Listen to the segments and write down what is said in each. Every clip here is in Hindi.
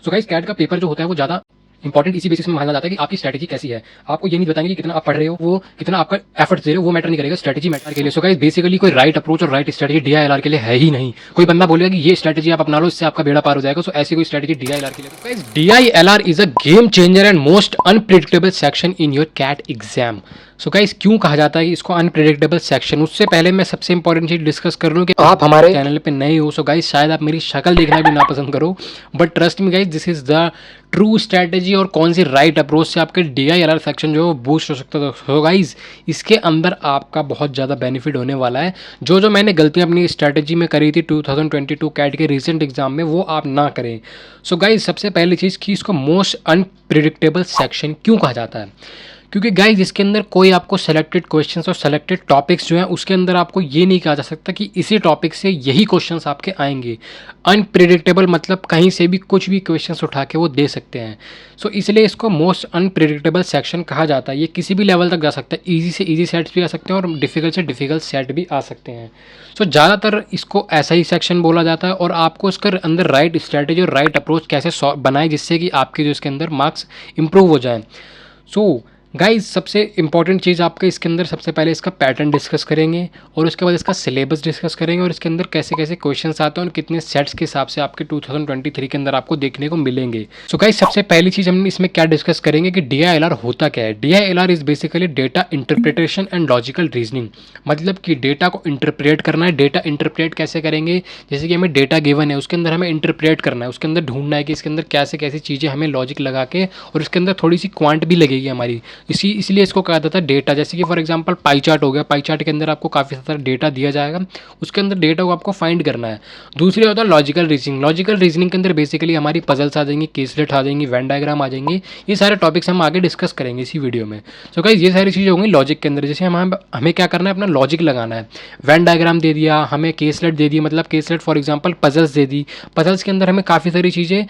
सो गाइस कैट का पेपर जो होता है वो ज़्यादा इंपॉर्टेंट इसी बेसिस में माना जाता है कि आपकी स्ट्रेटजी कैसी है। आपको ये नहीं बताएंगे कि कितना आप पढ़ रहे हो, वो कितना आपका एफर्ट्स दे रहे हो, वो मैटर नहीं करेगा, स्ट्रेटजी मैटर के लिए। सो गाइस बेसिकली कोई राइट अप्रोच और राइट स्ट्रेटजी डीआईएलआर के लिए है ही नहीं। कोई बंदा बोलेगा कि ये स्ट्रेटजी आप अपना लो, इससे आपका बेड़ा पार हो जाएगा, सो ऐसी कोई स्ट्रेटजी डीआईएलआर के लिए। तो guys DILR is a game changer and most unpredictable section in your CAT exam. So guys क्यों कहा जाता है कि इसको अनप्रेडिक्टेबल सेक्शन? उससे पहले मैं सबसे इंपॉर्टेंट चीज डिस्कस कर लूं कि आप हमारे चैनल पे नए हो। सो गाइस शायद आप मेरी शक्ल देखना भी नापसंद करो, but trust me guys this is the true strategy और कौन सी राइट अप्रोच से आपके डीआईएलआर सेक्शन जो है बूस्ट हो सकता है। तो गाइस इसके अंदर आपका बहुत ज़्यादा बेनिफिट होने वाला है। जो मैंने गलतियां अपनी स्ट्रैटेजी में करी थी 2022 कैट के रिसेंट एग्जाम में, वो आप ना करें। सो गाइस सबसे पहली चीज़ कि इसको मोस्ट अनप्रिडिक्टेबल सेक्शन क्यों कहा जाता है? क्योंकि गाइज इसके अंदर कोई आपको सेलेक्टेड क्वेश्चंस और सेलेक्टेड टॉपिक्स जो हैं उसके अंदर आपको ये नहीं कहा जा सकता कि इसी टॉपिक से यही क्वेश्चंस आपके आएंगे। अनप्रिडिक्टेबल मतलब कहीं से भी कुछ भी क्वेश्चंस उठा के वो दे सकते हैं। सो इसलिए इसको मोस्ट अनप्रिडिक्टेबल सेक्शन कहा जाता है। ये किसी भी लेवल तक जा सकता है, ईजी से ईजी सेट्स भी आ सकते हैं और डिफिकल्ट से डिफिकल्ट सेट भी आ सकते हैं। सो ज़्यादातर इसको ऐसा ही सेक्शन बोला जाता है और आपको इसके अंदर राइट स्ट्रैटेजी और राइट अप्रोच कैसे बनाए जिससे कि आपके जो इसके अंदर मार्क्स इंप्रूव हो जाएँ। सो गाइज सबसे इंपॉर्टेंट चीज़ आपके इसके अंदर सबसे पहले इसका पैटर्न डिस्कस करेंगे और उसके बाद इसका सिलेबस डिस्कस करेंगे और इसके अंदर कैसे कैसे क्वेश्चंस आते हैं और कितने सेट्स के हिसाब से आपके 2023 के अंदर आपको देखने को मिलेंगे। सो गाइज सबसे पहली चीज़ हम इसमें क्या डिस्कस करेंगे कि डीआईएलआर होता क्या है। DILR is basically data interpretation and logical reasoning. मतलब कि डेटा को इंटरप्रेट करना है। डेटा इंटरप्रेट कैसे करेंगे? जैसे कि हमें डेटा गिवन है, उसके अंदर हमें इंटरप्रेट करना है, उसके अंदर ढूंढना है कि इसके अंदर कैसे कैसी चीज़ें हमें लॉजिक लगा के, और इसके अंदर थोड़ी सी क्वांट भी लगेगी हमारी, इसलिए इसको कहा जाता है डेटा। जैसे कि फॉर एग्जांपल पाई चार्ट हो गया, पाई चार्ट के अंदर आपको काफ़ी सारा डेटा दिया जाएगा, उसके अंदर डेटा को आपको फाइंड करना है। दूसरी होता है लॉजिकल रीजनिंग। लॉजिकल रीजनिंग के अंदर बेसिकली हमारी पजल्स आ जाएंगी, केसलेट आ जाएंगी, वेन डायग्राम आ जाएंगे। ये सारे टॉपिक्स हम आगे डिस्कस करेंगे इसी वीडियो में। सो गाइस ये सारी चीज़ें होंगी लॉजिक के अंदर। जैसे हमें क्या करना है, अपना लॉजिक लगाना है। वेन डायग्राम दे दिया, हमें केसलेट दे दिया, मतलब caselet for example puzzles they the. Puzzles के अंदर हमें काफ़ी सारी चीज़ें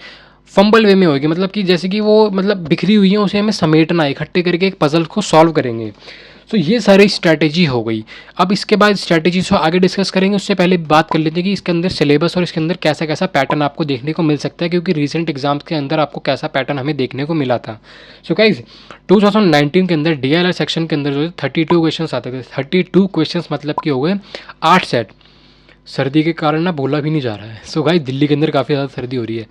फंबल वे में होगी, मतलब कि जैसे कि वो मतलब बिखरी हुई है, उसे हमें समेटना है, इकट्ठे करके एक पजल को सॉल्व करेंगे। सो ये सारी स्ट्रैटेजी हो गई। अब इसके बाद स्ट्रैटेजी को आगे डिस्कस करेंगे, उससे पहले बात कर लेते हैं कि इसके अंदर सिलेबस और इसके अंदर कैसा कैसा पैटर्न आपको देखने को मिल सकता है, क्योंकि रिसेंट एग्जाम्स के अंदर आपको कैसा पैटर्न हमें देखने को मिला था। सो गाइस 2019 के अंदर डीआईएलआर सेक्शन के अंदर जो 32 क्वेश्चन आते थे। 32 क्वेश्चन मतलब कि हो गए 8 सेट। सर्दी के कारण ना बोला भी नहीं जा रहा है। सो गाइस दिल्ली के अंदर काफ़ी ज़्यादा सर्दी हो रही है।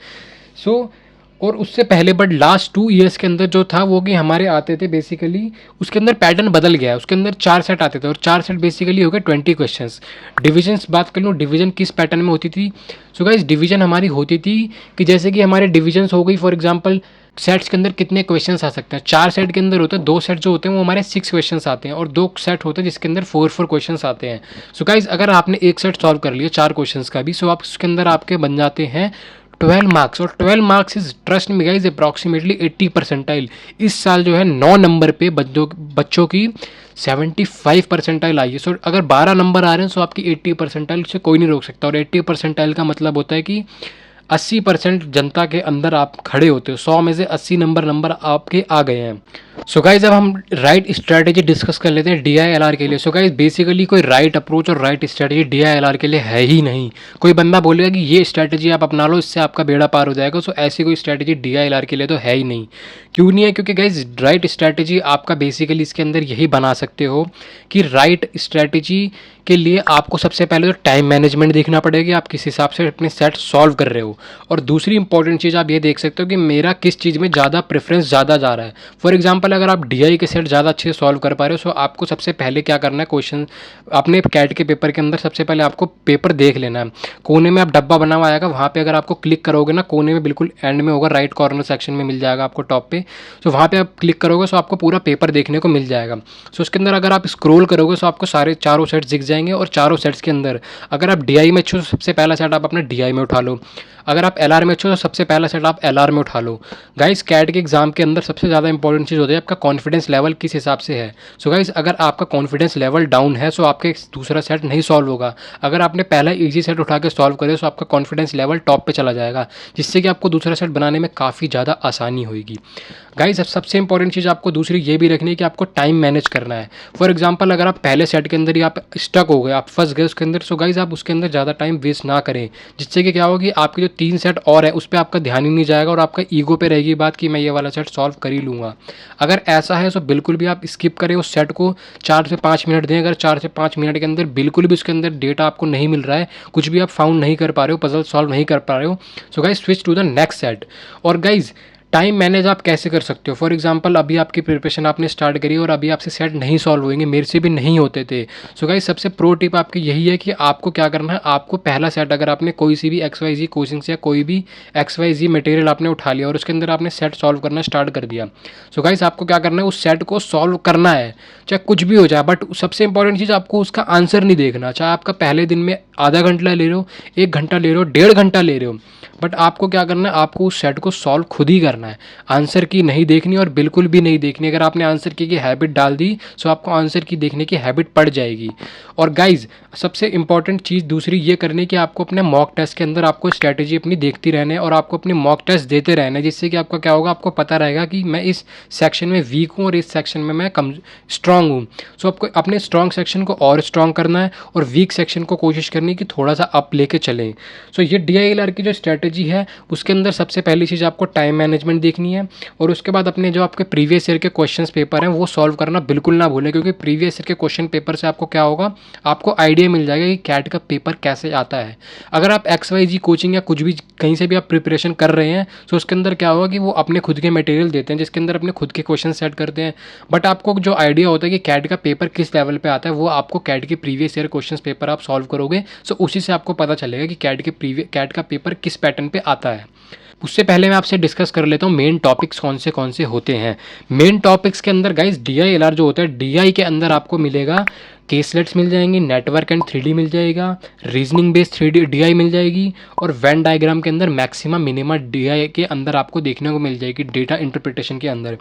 और उससे पहले बट लास्ट 2 ईयर्स के अंदर जो था वो कि हमारे आते थे बेसिकली, उसके अंदर पैटर्न बदल गया है। उसके अंदर 4 सेट आते थे और 4 सेट बेसिकली हो गए 20 क्वेश्चंस। डिविजन्स बात कर लूँ, डिवीजन किस पैटर्न में होती थी? सो गाइस डिवीजन हमारी होती थी कि जैसे कि हमारे डिविजन्स हो गई, फॉर एग्जाम्पल सेट्स के अंदर कितने क्वेश्चंस आ सकते हैं। 4 सेट के अंदर होते हैं, 2 सेट जो होते हैं वो हमारे 6 क्वेश्चंस आते हैं और 2 सेट होते हैं जिसके अंदर 4 क्वेश्चंस आते हैं। सो गाइस अगर आपने एक सेट सॉल्व कर लिया 4 क्वेश्चंस का भी, सो आप उसके अंदर आपके बन जाते हैं 12 मार्क्स। और 12 marks is trust me guys approximately 80 percentile. इस साल जो है 9 नंबर पे बच्चों की 75 परसेंटाइल आई है। सो अगर 12 नंबर आ रहे हैं तो आपकी 80 परसेंटाइल से कोई नहीं रोक सकता। और 80 परसेंटाइल का मतलब होता है कि 80% जनता के अंदर आप खड़े होते हो। 100 में से 80 नंबर आपके आ गए हैं। सो गाइज अब हम राइट स्ट्रैटेजी डिस्कस कर लेते हैं डीआईएलआर के लिए। सो गाइज बेसिकली कोई राइट अप्रोच और राइट स्ट्रैटेजी डीआईएलआर के लिए है ही नहीं। कोई बंदा बोलेगा कि ये स्ट्रैटेजी आप अपना लो, इससे आपका बेड़ा पार हो जाएगा। सो ऐसी कोई स्ट्रैटेजी डीआईएलआर के लिए तो है ही नहीं। क्यों नहीं है? क्योंकि गाइज राइट स्ट्रैटेजी आपका बेसिकली इसके अंदर यही बना सकते हो कि राइट स्ट्रैटेजी के लिए आपको सबसे पहले तो टाइम मैनेजमेंट देखना पड़ेगा, आप किस हिसाब से अपने सेट सॉल्व कर रहे हो। और दूसरी इंपॉर्टेंट चीज़ आप ये देख सकते हो कि मेरा किस चीज़ में ज़्यादा प्रेफरेंस ज़्यादा जा रहा है। फॉर एग्जांपल अगर आप डीआई के सेट ज़्यादा अच्छे से सॉल्व कर पा रहे हो, सो आपको सबसे पहले क्या करना है, क्वेश्चन अपने कैट के पेपर के अंदर सबसे पहले आपको पेपर देख लेना है। कोने में आप डब्बा बना हुआ आएगा, वहाँ पे अगर आपको क्लिक करोगे ना, कोने में बिल्कुल एंड में होगा, राइट कॉर्नर सेक्शन में मिल जाएगा आपको टॉप पे। सो वहाँ पे आप क्लिक करोगे सो आपको पूरा पेपर देखने को मिल जाएगा। सो उसके अंदर अगर आप स्क्रोल करोगे सो आपको सारे चारों सेट्स दिख जाएंगे। और चारों सेट्स के अंदर अगर आप डीआई में अच्छे हो तो सबसे पहला सेट आप अपना डीआई में उठा लो। अगर आप एलआर में अच्छे हो तो सबसे पहला सेट आप एलआर में उठा लो। गाइस कैट के एग्जाम के अंदर सबसे ज़्यादा इंपॉर्टेंट चीज़ होती है आपका कॉन्फिडेंस लेवल किस हिसाब से है। सो गाइस अगर आपका कॉन्फिडेंस लेवल डाउन है सो आपके दूसरा सेट नहीं सॉल्व होगा। अगर आपने पहला इजी सेट उठा के सॉल्व करे तो आपका कॉन्फिडेंस लेवल टॉप पे चला जाएगा, जिससे कि आपको दूसरा सेट बनाने में काफ़ी ज़्यादा आसानी होगी। गाइस अब सबसे इंपॉर्टेंट चीज़ आपको दूसरी ये भी रखनी है कि आपको टाइम मैनेज करना है। फॉर एग्जांपल अगर आप पहले सेट के अंदर ही आप स्टक हो गए, आप फंस गए उसके अंदर, सो गाइस आप उसके अंदर ज़्यादा टाइम वेस्ट ना करें, जिससे कि क्या होगा कि आपकी जो 3 सेट और है उस पर आपका ध्यान ही नहीं जाएगा और आपका ईगो पे रहेगी बात कि मैं ये वाला सेट सॉल्व कर ही लूँगा। अगर ऐसा है तो बिल्कुल भी आप स्किप करें उस सेट को, 4 से 5 मिनट दें। अगर 4 से 5 मिनट के अंदर बिल्कुल भी उसके अंदर डेटा आपको नहीं मिल रहा है, कुछ भी आप फाउंड नहीं कर पा रहे हो, पजल सॉल्व नहीं कर पा रहे हो, so guys switch to the next set. और गाइज टाइम मैनेज आप कैसे कर सकते हो? फॉर एग्जांपल अभी आपकी प्रिपरेशन आपने स्टार्ट करी और अभी आपसे सेट नहीं सॉल्व होंगे, मेरे से भी नहीं होते थे। सो गाइस सबसे प्रो टिप आपकी यही है कि आपको क्या करना है, आपको पहला सेट अगर आपने कोई सी भी XYZ कोचिंग से या कोई भी XYZ मटेरियल आपने उठा लिया और उसके अंदर आपने सेट सॉल्व करना स्टार्ट कर दिया, सो गाइस आपको क्या करना है, उस सेट को सॉल्व करना है, चाहे कुछ भी हो जाए। बट सबसे इंपॉर्टेंट चीज़, आपको उसका आंसर नहीं देखना, चाहे आपका पहले दिन में आधा घंटा ले रहे हो, 1 घंटा ले रहे हो, 1.5 घंटा ले रहे हो, बट आपको क्या करना है, आपको उस सेट को सॉल्व खुद ही करना है। आंसर की नहीं देखनी और बिल्कुल भी नहीं देखनी। अगर आपने आंसर की हैबिट डाल दी तो आपको आंसर की देखने की हैबिट पड़ जाएगी। और गाइज सबसे इंपॉर्टेंट चीज़ दूसरी ये करनी कि आपको अपने मॉक टेस्ट के अंदर आपको स्ट्रैटेजी अपनी देखती रहना है और आपको अपने मॉक टेस्ट देते रहना है, जिससे कि आपका क्या होगा, आपको पता रहेगा कि मैं इस सेक्शन में वीक हूँ और इस सेक्शन में मैं कम स्ट्रांग हूँ। सो आपको अपने स्ट्रांग सेक्शन को और स्ट्रांग करना है और वीक सेक्शन को कोशिश करनी है कि थोड़ा सा अप लेके चलें। सो ये DILR की जो स्ट्रैटेजी है उसके अंदर सबसे पहली चीज़ आपको टाइम मैनेजमेंट देखनी है और उसके बाद अपने जो आपके प्रीवियस ईयर के क्वेश्चंस पेपर हैं वो सॉल्व करना बिल्कुल ना भूलें, क्योंकि प्रीवियस ईयर के क्वेश्चन पेपर से आपको क्या होगा, आपको आइडिया मिल जाएगा कि कैट का पेपर कैसे आता है। अगर आप XYZ कोचिंग या कुछ भी कहीं से भी आप प्रिपरेशन कर रहे हैं तो उसके अंदर क्या होगा कि वो अपने खुद के मटेरियल देते हैं जिसके अंदर अपने खुद के क्वेश्चन सेट करते हैं, बट आपको जो आइडिया होता है कि कैट का पेपर किस लेवल पर आता है वो आपको कैट के प्रीवियस ईयर क्वेश्चन पेपर आप सॉल्व करोगे, सो उसी से आपको पता चलेगा कि कैट का पेपर किस पैटर्न पर आता है। उससे पहले मैं आपसे डिस्कस कर लेता हूँ मेन टॉपिक्स कौन से होते हैं। मेन टॉपिक्स के अंदर गाइस DILR जो होता है, DI के अंदर आपको मिलेगा केसलेट्स मिल जाएंगे, नेटवर्क एंड 3D मिल जाएगा, रीजनिंग बेस्ड 3D DI मिल जाएगी और वेन डायग्राम के अंदर मैक्सिमम मिनिमम DI के अंदर आपको देखने को मिल जाएगी डेटा इंटरप्रिटेशन के अंदर।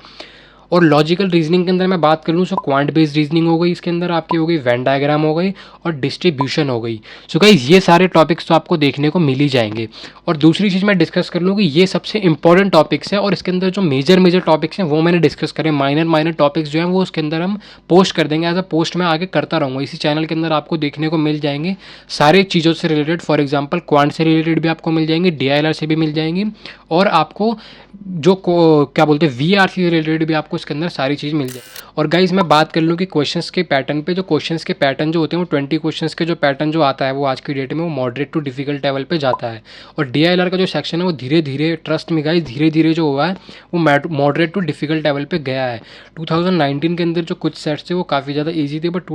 और लॉजिकल रीजनिंग के अंदर मैं बात कर लूँ सो क्वांट बेस्ड रीजनिंग हो गई, इसके अंदर आपकी हो गई वेन डायग्राम हो गई और डिस्ट्रीब्यूशन हो गई। सो गाइस ये सारे टॉपिक्स तो आपको देखने को मिल ही जाएंगे। और दूसरी चीज़ मैं डिस्कस कर लूँ कि ये सबसे इंपॉर्टेंट टॉपिक्स है और इसके अंदर जो मेजर टॉपिक्स हैं वो मैंने डिस्कस करें, माइनर टॉपिक्स जो हैं वो उसके अंदर हम पोस्ट कर देंगे, एज अ पोस्ट मैं आगे करता रहूँगा। इसी चैनल के अंदर आपको देखने को मिल जाएंगे सारे चीज़ों से रिलेटेड, फॉर एग्जाम्पल क्वांट से रिलेटेड भी आपको मिल जाएंगे, DILR से भी मिल जाएंगी और आपको जो क्या बोलते हैं VR से रिलेटेड भी आपको इसके अंदर सारी चीज़ मिल जाए। और गाइज मैं बात कर लूँ कि क्वेश्चंस के पैटर्न पे, जो क्वेश्चंस के पैटर्न जो होते हैं वो 20 क्वेश्चंस के जो पैटर्न जो आता है वो आज की डेट में वो मॉडरेट टू डिफिकल्ट लेवल पे जाता है। और DILR का जो सेक्शन है वो धीरे धीरे, ट्रस्ट में गाइज, धीरे धीरे जो हुआ है वो मॉडरेट टू डिफिकल्ट लेवल पे गया है। 2019 के अंदर जो कुछ सेट्स थे वो काफ़ी ज़्यादा ईजी थे, बट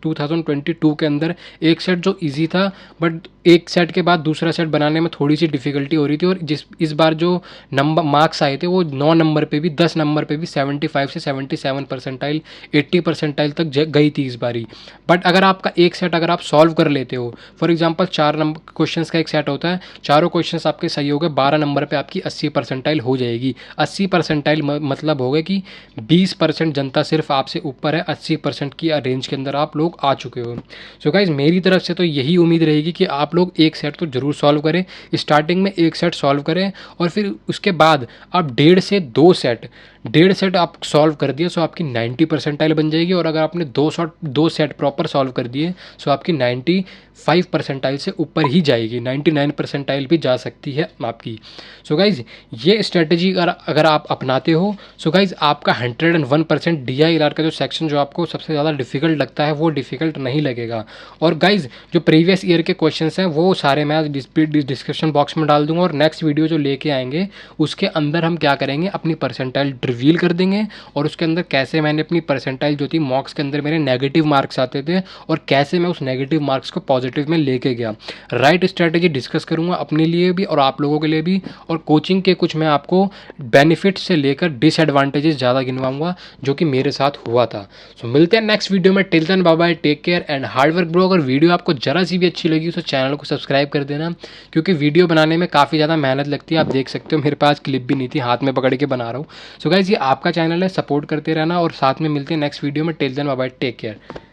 2022 के अंदर एक सेट जो ईजी था बट एक सेट के बाद दूसरा सेट बनाने में थोड़ी सी डिफिकल्टी हो रही थी। और इस बार जो नंबर मार्क्स आए थे वो 9 नंबर पे भी, 10 नंबर पे भी 75 से 77 परसेंटाइल, 80 परसेंटाइल तक गई थी इस बारी। बट अगर आपका एक सेट अगर आप सॉल्व कर लेते हो, फॉर एग्जांपल 4 नंबर क्वेश्चंस का एक सेट होता है, चारों क्वेश्चंस आपके सही हो गए, 12 नंबर पे आपकी 80 परसेंटाइल हो जाएगी। 80 परसेंटाइल मतलब हो गए कि 20% जनता सिर्फ आपसे ऊपर है, 80% की रेंज के अंदर आप लोग आ चुके हो। सो गाइज मेरी तरफ से तो यही उम्मीद रहेगी कि आप लोग एक सेट तो जरूर सॉल्व करें, स्टार्टिंग में एक सेट सॉल्व करें और फिर उसके बाद आप 1.5 से 2 सेट आप सॉल्व कर दिए सो आपकी 90 परसेंटाइल बन जाएगी। और अगर आपने 2 सेट प्रॉपर सॉल्व कर दिए सो आपकी 95 परसेंटाइल से ऊपर ही जाएगी, 99 परसेंटाइल भी जा सकती है आपकी। सो गाइज ये स्ट्रेटजी अगर आप अपनाते हो सो गाइज आपका 101% DILR का जो सेक्शन जो आपको सबसे ज़्यादा डिफिकल्ट लगता है वो डिफिकल्ट नहीं लगेगा। और गाइज जो प्रीवियस ईयर के क्वेश्चंस हैं वो सारे मैं डिस्क्रिप्शन बॉक्स में डाल दूंगा और नेक्स्ट वीडियो जो लेके आएंगे उसके अंदर हम क्या करेंगे, अपनी परसेंटाइल रिवील कर देंगे और उसके अंदर कैसे मैंने अपनी परसेंटाइल जो थी मॉक्स के अंदर मेरे नेगेटिव मार्क्स आते थे और कैसे मैं उस नेगेटिव मार्क्स को पॉजिटिव में लेके गया। राइट स्ट्रैटेजी डिस्कस करूंगा अपने लिए भी और आप लोगों के लिए भी, और कोचिंग के कुछ मैं आपको बेनिफिट से लेकर डिसएडवांटेजेस ज़्यादा गिनवाऊंगा जो कि मेरे साथ हुआ था। सो मिलते हैं नेक्स्ट वीडियो में, till then bye bye, take care and hard work bro. अगर वीडियो आपको जरा सी भी अच्छी लगी तो चैनल को सब्सक्राइब कर देना, क्योंकि वीडियो बनाने में काफ़ी ज़्यादा मेहनत लगती है। आप देख सकते हो मेरे पास क्लिप भी नहीं थी, हाथ में पकड़ के बना रहा हूँ। सो गाइस ये आपका चैनल है, सपोर्ट करते रहना और साथ में मिलते हैं नेक्स्ट वीडियो में। Till then bye bye, take care.